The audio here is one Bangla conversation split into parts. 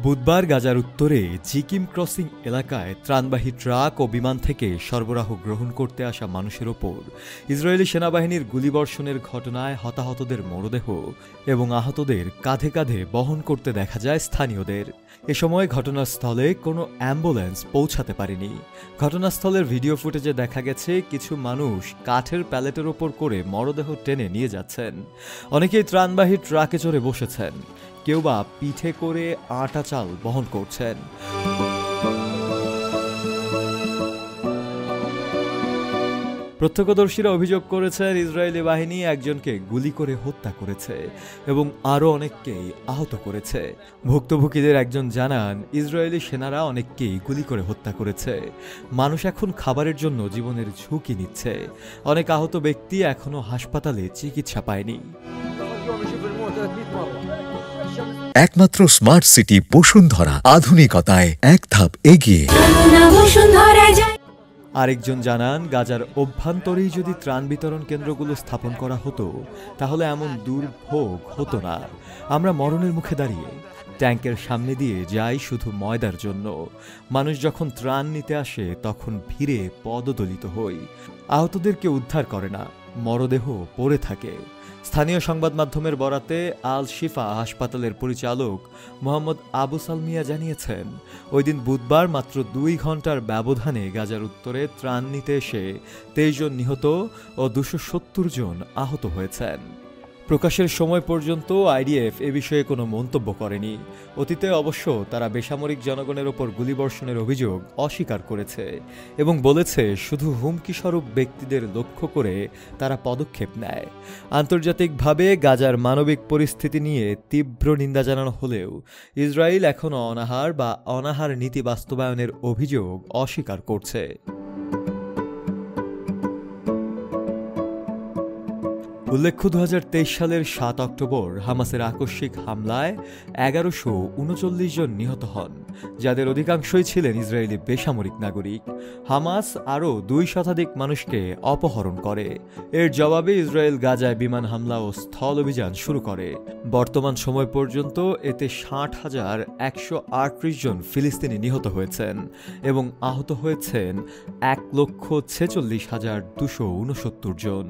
বুধবার গাজার উত্তরে জিকিম ক্রসিং এলাকায় ত্রাণবাহী ট্রাক ও বিমান থেকে সরবরাহ গ্রহণ করতে আসা মানুষের ওপর ইসরায়েলি সেনাবাহিনীর গুলিবর্ষণের ঘটনায় হতাহতদের মরদেহ এবং আহতদের কাঁধে কাঁধে বহন করতে দেখা যায় স্থানীয়দের। এ সময় ঘটনাস্থলে কোনো অ্যাম্বুলেন্স পৌঁছাতে পারেনি। ঘটনাস্থলের ভিডিও ফুটেজে দেখা গেছে কিছু মানুষ কাঠের প্যালেটের ওপর করে মরদেহ টেনে নিয়ে যাচ্ছেন। অনেকেই ত্রাণবাহী ট্রাকে চড়ে বসেছেন, কেউ বা পিঠে করে আটা চাল বহন করছেন। প্রত্যক্ষদর্শীরা অভিযোগ করেছেন ইসরায়েলি বাহিনী একজনকে গুলি করে হত্যা করেছে এবং আরও অনেককেই আহত করেছে। ভুক্তভোগীদের একজন জানান, ইসরায়েলি সেনারা অনেককেই গুলি করে হত্যা করেছে। মানুষ এখন খাবারের জন্য জীবনের ঝুঁকি নিচ্ছে। অনেক আহত ব্যক্তি এখনও হাসপাতালে চিকিৎসা পায়নি। একমাত্র স্মার্ট সিটি বসুন্ধরা, আধুনিকতায় এক ধাপ এগিয়ে। আরেকজন জানান, গাজার অভ্যন্তরেই যদি ত্রাণ বিতরণ কেন্দ্রগুলো স্থাপন করা হতো তাহলে এমন দুর্ভোগ হতো না। আমরা মরণের মুখে দাঁড়িয়ে ট্যাঙ্কের সামনে দিয়ে যাই শুধু ময়দার জন্য। মানুষ যখন ত্রাণ নিতে আসে তখন ভিড়ে পদদলিত হই। আহতদেরকে উদ্ধার করে না, মরদেহ পড়ে থাকে। স্থানীয় সংবাদ মাধ্যমের বরাতে আল শিফা হাসপাতালের পরিচালক মোহাম্মদ আবু সালমিয়া জানিয়েছেন, ওই দিন বুধবার মাত্র 2 ঘন্টার ব্যবধানে গাজার উত্তরে ত্রাণ নিতে এসে 23 জন নিহত ও 270 জন আহত হয়েছেন। প্রকাশের সময় পর্যন্ত আইডিএফ এ বিষয়ে কোনো মন্তব্য করেনি। অতীতে অবশ্য তারা বেসামরিক জনগণের ওপর গুলিবর্ষণের অভিযোগ অস্বীকার করেছে এবং বলেছে শুধু হুমকিস্বরূপ ব্যক্তিদের লক্ষ্য করে তারা পদক্ষেপ নেয়। আন্তর্জাতিকভাবে গাজার মানবিক পরিস্থিতি নিয়ে তীব্র নিন্দা জানানো হলেও ইসরায়েল এখনও অনাহার নীতি বাস্তবায়নের অভিযোগ অস্বীকার করছে। উল্লেখ্য, 2023 সালের 7 অক্টোবর হামাসের আকস্মিক হামলায় 1139 জন নিহত হন, যাদের অধিকাংশই ছিলেন ইসরায়েলি বেসামরিক নাগরিক। হামাস আরও 2 শতাধিক মানুষকে অপহরণ করে। এর জবাবে ইসরায়েল গাজায় বিমান হামলা ও স্থল অভিযান শুরু করে। বর্তমান সময় পর্যন্ত এতে 60,138 জন ফিলিস্তিনি নিহত হয়েছেন এবং আহত হয়েছেন 1,46,269 জন।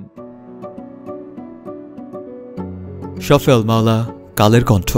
শফেল মাওলা, কালের কণ্ঠ।